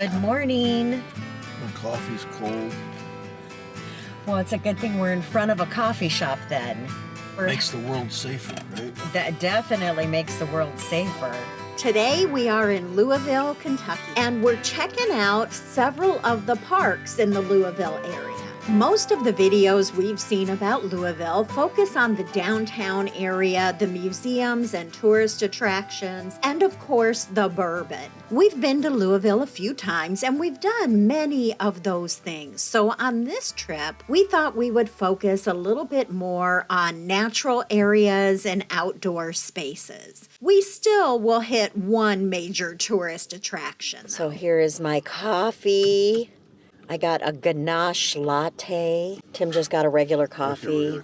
Good morning. My coffee's cold. Well, it's a good thing we're in front of a coffee shop then. Makes the world safer, right? That definitely makes the world safer. Today we are in Louisville, Kentucky, and we're checking out several of the parks in the Louisville area. Most of the videos we've seen about Louisville focus on the downtown area, the museums and tourist attractions, and of course, the bourbon. We've been to Louisville a few times and we've done many of those things. So on this trip, we thought we would focus a little bit more on natural areas and outdoor spaces. We still will hit one major tourist attraction, though. So here is my coffee. I got a ganache latte. Tim just got a regular coffee.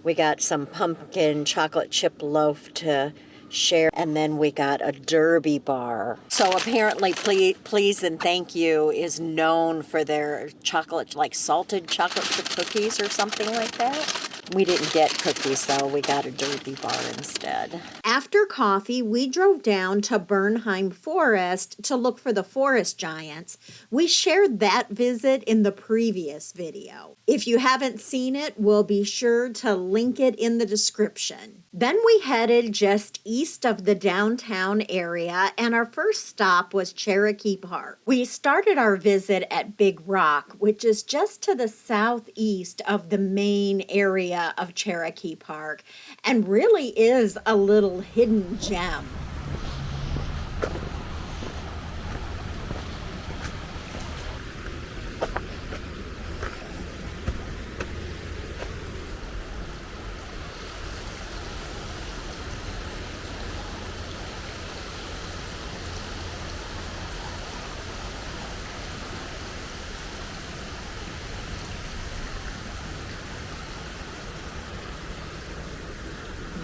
We got some pumpkin chocolate chip loaf to share, and then we got a derby bar. So apparently Please and Thank You is known for their chocolate, like salted chocolate chip cookies or something like that. We didn't get cookies though, we got a derby bar instead. After coffee, we drove down to Bernheim Forest to look for the forest giants. We shared that visit in the previous video. If you haven't seen it, we'll be sure to link it in the description. Then we headed just east of the downtown area, and our first stop was Cherokee Park. We started our visit at Big Rock, which is just to the southeast of the main area of Cherokee Park, and really is a little hidden gem.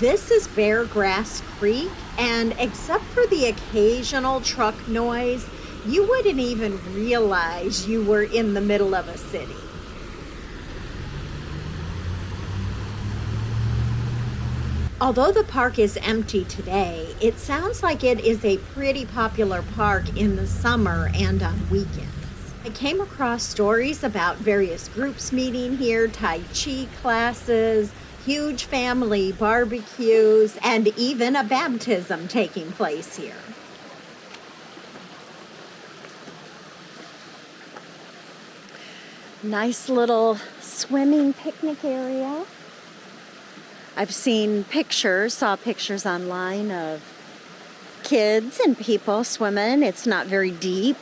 This is Beargrass Creek, and except for the occasional truck noise, you wouldn't even realize you were in the middle of a city. Although the park is empty today, it sounds like it is a pretty popular park in the summer and on weekends. I came across stories about various groups meeting here, Tai Chi classes, huge family barbecues, and even a baptism taking place here. Nice little swimming picnic area. I've seen pictures, saw pictures online of kids and people swimming. It's not very deep.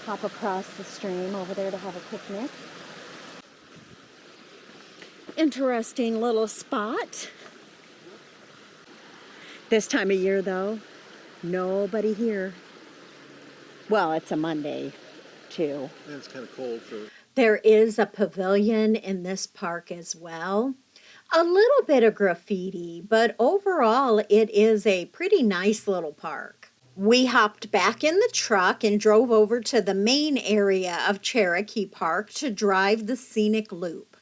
Hop across the stream over there to have a picnic. Interesting little spot. This time of year, though, nobody here. Well, it's a Monday, too. And it's kind of cold, so. There is a pavilion in this park as well. A little bit of graffiti, but overall, it is a pretty nice little park. We hopped back in the truck and drove over to the main area of Cherokee Park to drive the scenic loop.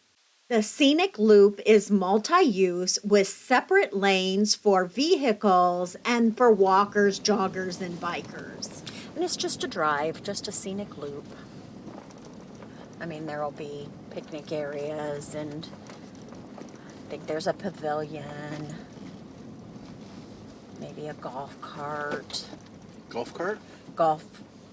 The scenic loop is multi-use with separate lanes for vehicles and for walkers, joggers, and bikers. And it's just a drive, just a scenic loop. I mean, there will be picnic areas, and I think there's a pavilion, maybe a golf cart. Golf cart? Golf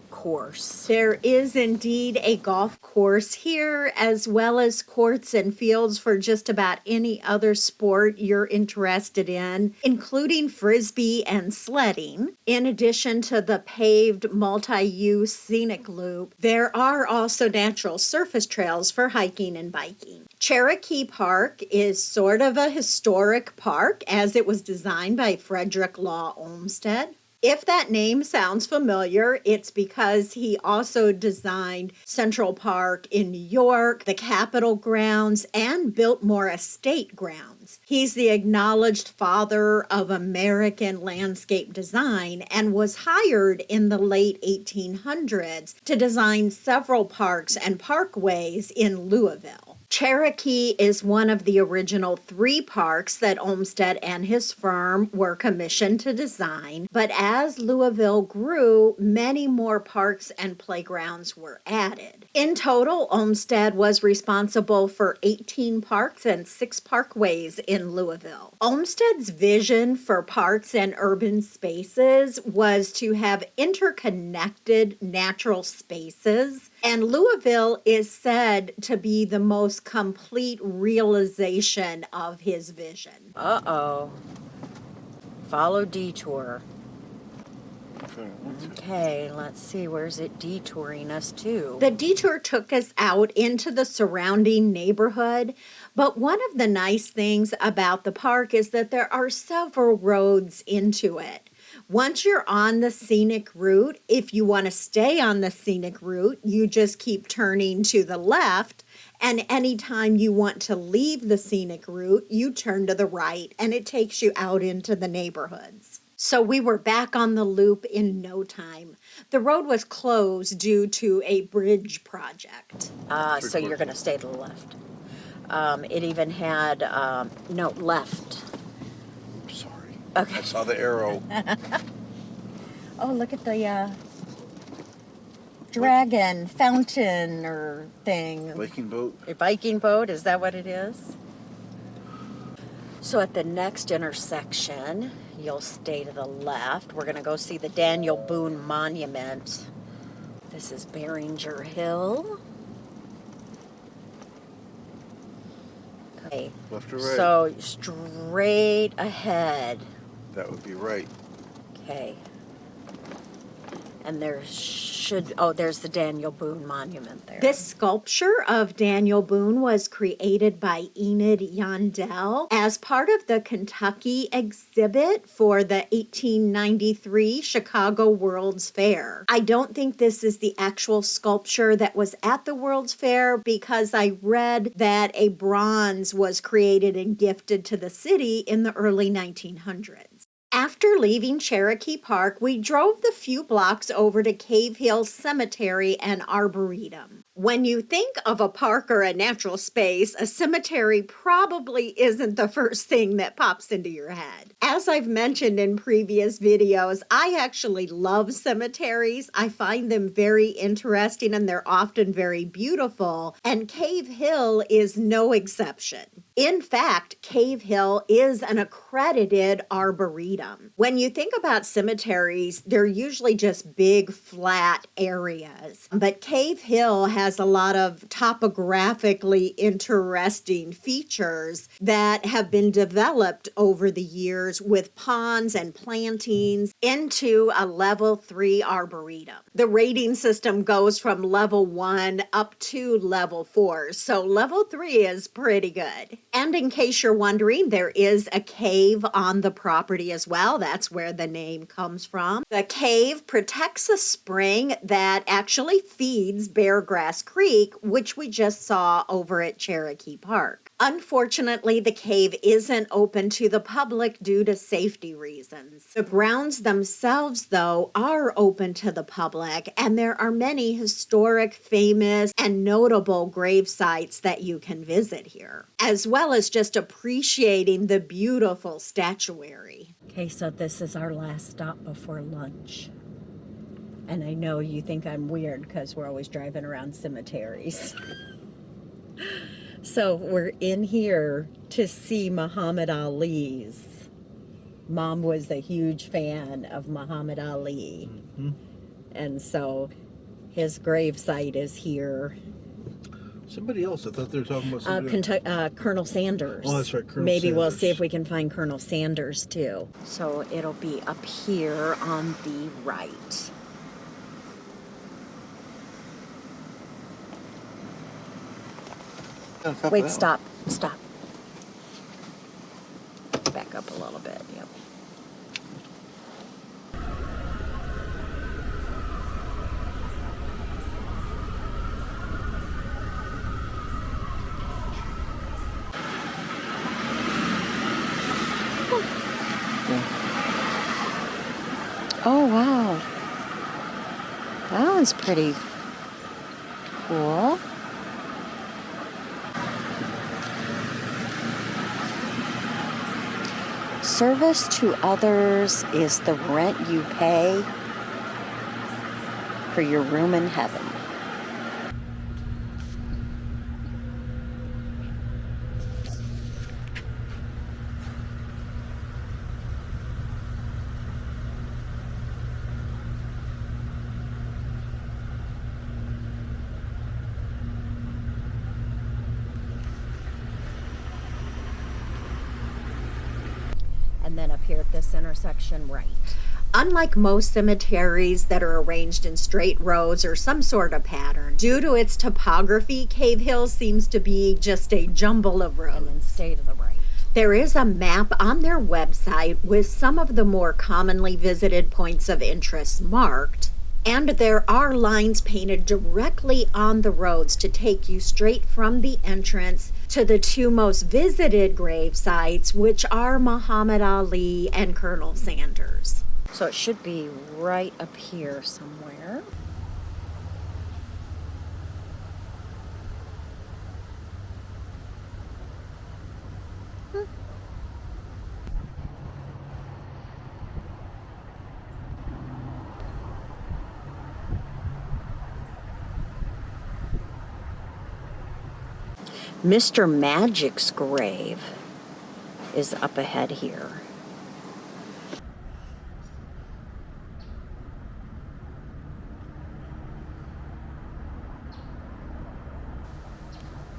course. There is indeed a golf course here, as well as courts and fields for just about any other sport you're interested in, including frisbee and sledding. In addition to the paved multi-use scenic loop, there are also natural surface trails for hiking and biking. Cherokee Park is sort of a historic park, as it was designed by Frederick Law Olmsted. If that name sounds familiar, it's because he also designed Central Park in New York, the Capitol grounds, and Biltmore Estate grounds. He's the acknowledged father of American landscape design and was hired in the late 1800s to design several parks and parkways in Louisville. Cherokee is one of the original 3 parks that Olmsted and his firm were commissioned to design, but as Louisville grew, many more parks and playgrounds were added. In total, Olmsted was responsible for 18 parks and 6 parkways in Louisville. Olmsted's vision for parks and urban spaces was to have interconnected natural spaces, and Louisville is said to be the most complete realization of his vision. Uh-oh. Follow detour. Okay, let's see. Where's it detouring us to? The detour took us out into the surrounding neighborhood, but one of the nice things about the park is that there are several roads into it. Once you're on the scenic route, if you want to stay on the scenic route, you just keep turning to the left. And anytime you want to leave the scenic route, you turn to the right and it takes you out into the neighborhoods. So we were back on the loop in no time. The road was closed due to a bridge project. So you're going to stay to the left. It even had, no, left. Sorry. Okay. I saw the arrow. Oh, look at the dragon fountain or thing. Viking boat. A Viking boat, is that what it is? So at the next intersection, you'll stay to the left. We're going to go see the Daniel Boone Monument. This is Beringer Hill. Okay. Left or right? So straight ahead. That would be right. Okay. And there's the Daniel Boone Monument there. This sculpture of Daniel Boone was created by Enid Yandell as part of the Kentucky exhibit for the 1893 Chicago World's Fair. I don't think this is the actual sculpture that was at the World's Fair because I read that a bronze was created and gifted to the city in the early 1900s. After leaving Cherokee Park, we drove the few blocks over to Hill Cemetery and Arboretum. When you think of a park or a natural space, a cemetery probably isn't the first thing that pops into your head. As I've mentioned in previous videos, I actually love cemeteries. I find them very interesting and they're often very beautiful, and Cave Hill is no exception. In fact, Cave Hill is an accredited arboretum. When you think about cemeteries, they're usually just big, flat areas. But Cave Hill has a lot of topographically interesting features that have been developed over the years with ponds and plantings into a level 3 arboretum. The rating system goes from level 1 up to level 4, so level 3 is pretty good. And in case you're wondering, there is a cave on the property as well. That's where the name comes from. The cave protects a spring that actually feeds Beargrass Creek, which we just saw over at Cherokee Park. Unfortunately, the cave isn't open to the public due to safety reasons. The grounds themselves, though, are open to the public, and there are many historic, famous, and notable grave sites that you can visit here, as well as just appreciating the beautiful statuary. Okay, so this is our last stop before lunch. And I know you think I'm weird because we're always driving around cemeteries. So we're in here to see Muhammad Ali's. Mom was a huge fan of Muhammad Ali. Mm-hmm. And so his gravesite is here. Somebody else. I thought they were talking about somebody. Colonel Sanders. Oh, that's right, Colonel Maybe we'll Sanders. see if we can find Colonel Sanders too. So it'll be up here on the right. Wait, stop. Back up a little bit, yep. Oh, wow. That was pretty cool. Service to others is the rent you pay for your room in heaven. And then up here at this intersection, right. Unlike most cemeteries that are arranged in straight rows or some sort of pattern, due to its topography, Cave Hill seems to be just a jumble of roads. And then stay to the right. There is a map on their website with some of the more commonly visited points of interest marked, and there are lines painted directly on the roads to take you straight from the entrance to the two most visited grave sites, which are Muhammad Ali and Colonel Sanders. So it should be right up here somewhere. Mr. Magic's grave is up ahead here.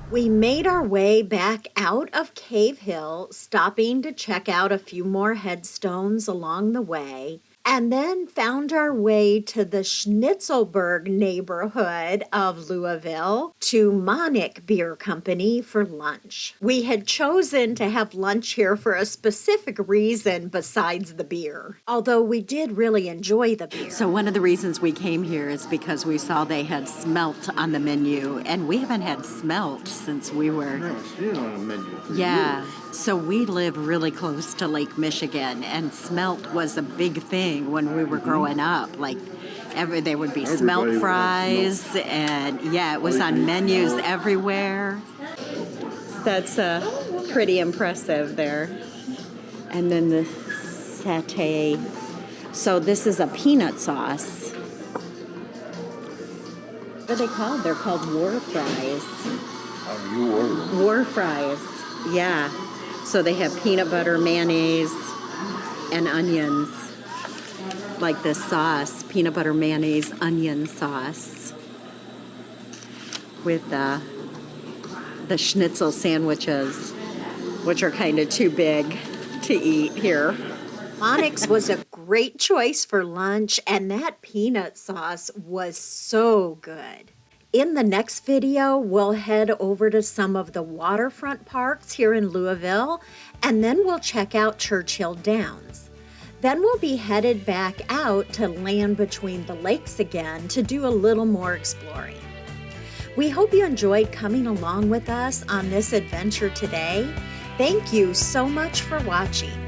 We made our way back out of Cave Hill, stopping to check out a few more headstones along the way, and then found our way to the Schnitzelburg neighborhood of Louisville to Monnik Beer Company for lunch. We had chosen to have lunch here for a specific reason besides the beer, although we did really enjoy the beer. So one of the reasons we came here is because we saw they had smelt on the menu, and we haven't had smelt since we were... Never seen it on a menu for Yeah, years. so we live really close to Lake Michigan, and smelt was a big thing when we were growing up. Like, there would be smelt Everybody would have fries, smelt. and yeah, it was on menus everywhere. That's pretty impressive there. And then the satay. So this is a peanut sauce. What are they called? They're called war fries. Oh, you ordered. War fries, yeah. So they have peanut butter, mayonnaise, and onions. Like this sauce, peanut butter, mayonnaise, onion sauce. With the schnitzel sandwiches, which are kind of too big to eat here. Monnik's was a great choice for lunch, and that peanut sauce was so good. In the next video, we'll head over to some of the waterfront parks here in Louisville, and then we'll check out Churchill Downs. Then we'll be headed back out to Land Between the Lakes again to do a little more exploring. We hope you enjoyed coming along with us on this adventure today. Thank you so much for watching.